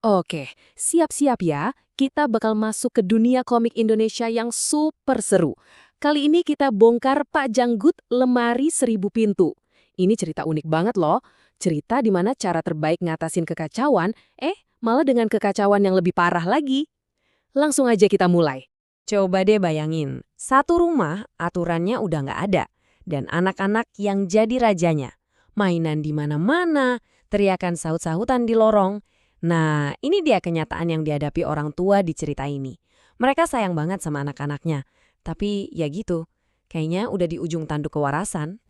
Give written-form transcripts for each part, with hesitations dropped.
Oke, siap-siap ya. Kita bakal masuk ke dunia komik Indonesia yang super seru. Kali ini kita bongkar Pak Janggut Lemari Seribu Pintu. Ini cerita unik banget loh. Cerita di mana cara terbaik ngatasin kekacauan, malah dengan kekacauan yang lebih parah lagi. Langsung aja kita mulai. Coba deh bayangin, satu rumah aturannya udah nggak ada, dan anak-anak yang jadi rajanya. Mainan di mana-mana, teriakan sahut-sahutan di lorong. Nah, ini dia kenyataan yang dihadapi orang tua di cerita ini. Mereka sayang banget sama anak-anaknya, tapi ya gitu, kayaknya udah di ujung tanduk kewarasan.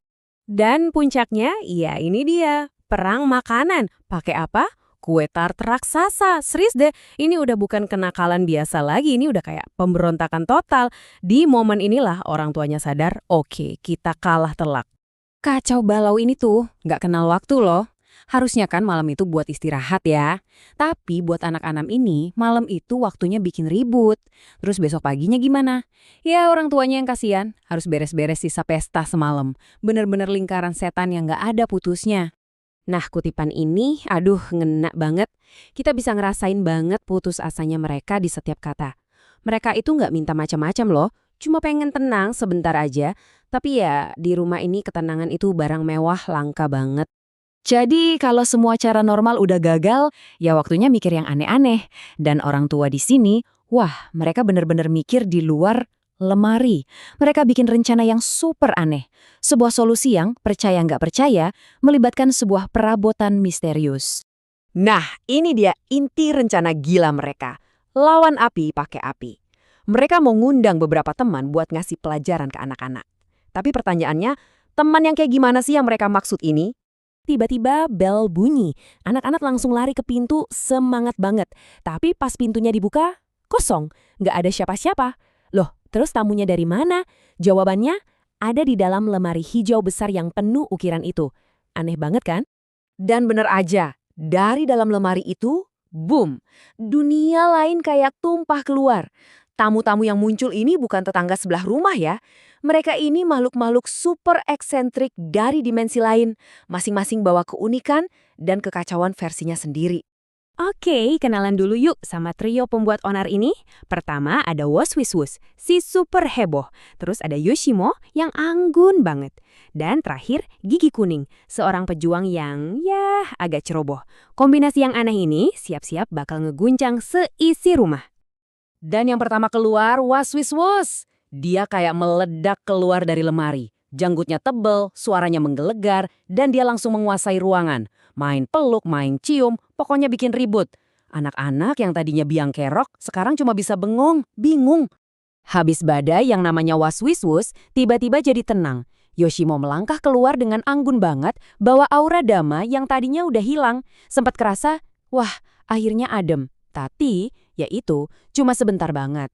Dan puncaknya, ya ini dia. Perang makanan. Pakai apa? Kue tart raksasa. Serius deh, ini udah bukan kenakalan biasa lagi, ini udah kayak pemberontakan total. Di momen inilah orang tuanya sadar, oke, kita kalah telak. Kacau balau ini tuh nggak kenal waktu loh. Harusnya kan malam itu buat istirahat ya. Tapi buat anak-anak ini, malam itu waktunya bikin ribut. Terus besok paginya gimana? Ya orang tuanya yang kasihan, harus beres-beres sisa pesta semalam. Bener-bener lingkaran setan yang nggak ada putusnya. Nah, kutipan ini, aduh, ngena banget. Kita bisa ngerasain banget putus asanya mereka di setiap kata. Mereka itu nggak minta macam-macam loh, cuma pengen tenang sebentar aja. Tapi ya, di rumah ini ketenangan itu barang mewah langka banget. Jadi, kalau semua cara normal udah gagal, ya waktunya mikir yang aneh-aneh. Dan orang tua di sini, wah, mereka bener-bener mikir di luar lemari. Mereka bikin rencana yang super aneh. Sebuah solusi yang, percaya nggak percaya, melibatkan sebuah perabotan misterius. Nah, ini dia inti rencana gila mereka. Lawan api pakai api. Mereka mau ngundang beberapa teman buat ngasih pelajaran ke anak-anak. Tapi pertanyaannya, teman yang kayak gimana sih yang mereka maksud ini? Tiba-tiba bel bunyi. Anak-anak langsung lari ke pintu semangat banget. Tapi pas pintunya dibuka, kosong. Nggak ada siapa-siapa. Loh, terus tamunya dari mana? Jawabannya ada di dalam lemari hijau besar yang penuh ukiran itu. Aneh banget kan? Dan bener aja, dari dalam lemari itu, boom, dunia lain kayak tumpah keluar. Tamu-tamu yang muncul ini bukan tetangga sebelah rumah ya. Mereka ini makhluk-makhluk super eksentrik dari dimensi lain. Masing-masing bawa keunikan dan kekacauan versinya sendiri. Oke, kenalan dulu yuk sama trio pembuat onar ini. Pertama ada Waswiswus, si super heboh. Terus ada Yoshimo yang anggun banget. Dan terakhir Gigi Kuning, seorang pejuang yang agak ceroboh. Kombinasi yang aneh ini siap-siap bakal ngeguncang seisi rumah. Dan yang pertama keluar Waswiswus. Dia kayak meledak keluar dari lemari. Janggutnya tebel, suaranya menggelegar, dan dia langsung menguasai ruangan. Main peluk, main cium, pokoknya bikin ribut. Anak-anak yang tadinya biang kerok, sekarang cuma bisa bengong, bingung. Habis badai yang namanya Waswiswus, tiba-tiba jadi tenang. Yoshimo melangkah keluar dengan anggun banget, bawa aura dama yang tadinya udah hilang. Sempat kerasa, wah, akhirnya adem. Tapi, ya itu, cuma sebentar banget.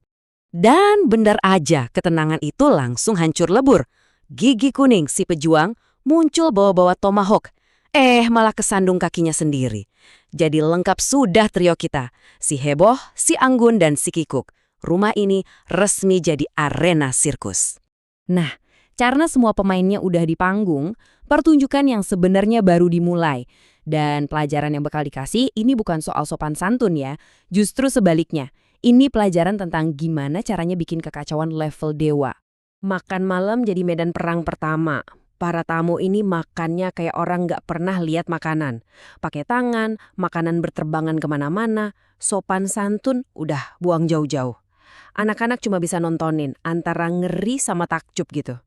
Dan benar aja, ketenangan itu langsung hancur lebur. Gigi Kuning, si pejuang, muncul bawa-bawa tomahawk. Malah kesandung kakinya sendiri. Jadi lengkap sudah trio kita. Si heboh, si anggun, dan si kikuk. Rumah ini resmi jadi arena sirkus. Nah, karena semua pemainnya udah di panggung, pertunjukan yang sebenarnya baru dimulai. Dan pelajaran yang bakal dikasih ini bukan soal sopan santun ya. Justru sebaliknya. Ini pelajaran tentang gimana caranya bikin kekacauan level dewa. Makan malam jadi medan perang pertama. Para tamu ini makannya kayak orang nggak pernah lihat makanan. Pakai tangan, makanan berterbangan kemana-mana, sopan santun udah buang jauh-jauh. Anak-anak cuma bisa nontonin, antara ngeri sama takjub gitu.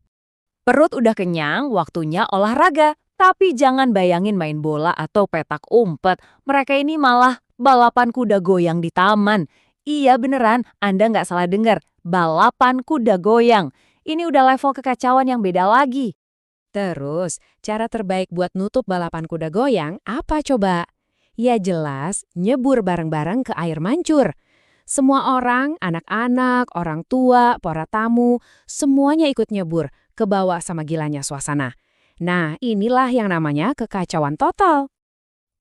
Perut udah kenyang, waktunya olahraga. Tapi jangan bayangin main bola atau petak umpet. Mereka ini malah balapan kuda goyang di taman. Iya beneran, Anda nggak salah dengar. Balapan kuda goyang. Ini udah level kekacauan yang beda lagi. Terus, cara terbaik buat nutup balapan kuda goyang apa coba? Ya jelas, nyebur bareng-bareng ke air mancur. Semua orang, anak-anak, orang tua, para tamu, semuanya ikut nyebur ke bawah sama gilanya suasana. Nah, inilah yang namanya kekacauan total.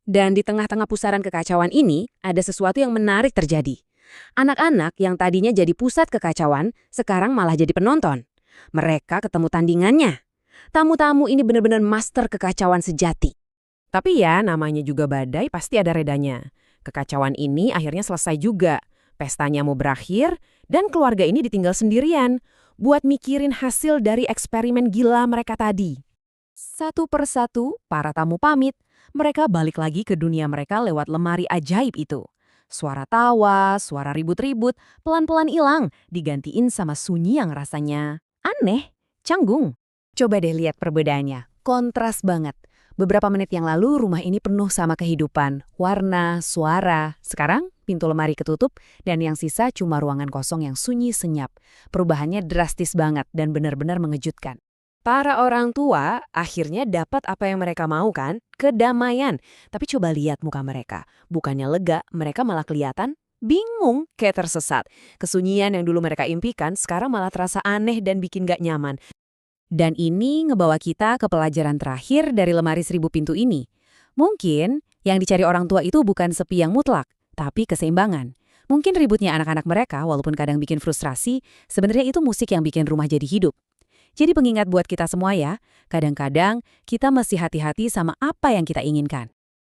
Dan di tengah-tengah pusaran kekacauan ini, ada sesuatu yang menarik terjadi. Anak-anak yang tadinya jadi pusat kekacauan, sekarang malah jadi penonton. Mereka ketemu tandingannya. Tamu-tamu ini benar-benar master kekacauan sejati. Tapi ya, namanya juga badai pasti ada redanya. Kekacauan ini akhirnya selesai juga. Pestanya mau berakhir, dan keluarga ini ditinggal sendirian buat mikirin hasil dari eksperimen gila mereka tadi. Satu persatu, para tamu pamit. Mereka balik lagi ke dunia mereka lewat lemari ajaib itu. Suara tawa, suara ribut-ribut, pelan-pelan hilang, digantiin sama sunyi yang rasanya aneh, canggung. Coba deh lihat perbedaannya. Kontras banget. Beberapa menit yang lalu rumah ini penuh sama kehidupan, warna, suara. Sekarang pintu lemari ketutup dan yang sisa cuma ruangan kosong yang sunyi senyap. Perubahannya drastis banget dan benar-benar mengejutkan. Para orang tua akhirnya dapat apa yang mereka mau kan? Kedamaian. Tapi coba lihat muka mereka. Bukannya lega, mereka malah kelihatan bingung, kayak tersesat. Kesunyian yang dulu mereka impikan sekarang malah terasa aneh dan bikin gak nyaman. Dan ini ngebawa kita ke pelajaran terakhir dari lemari 1000 pintu ini. Mungkin yang dicari orang tua itu bukan sepi yang mutlak, tapi keseimbangan. Mungkin ributnya anak-anak mereka, walaupun kadang bikin frustrasi, sebenarnya itu musik yang bikin rumah jadi hidup. Jadi pengingat buat kita semua ya, kadang-kadang kita mesti hati-hati sama apa yang kita inginkan.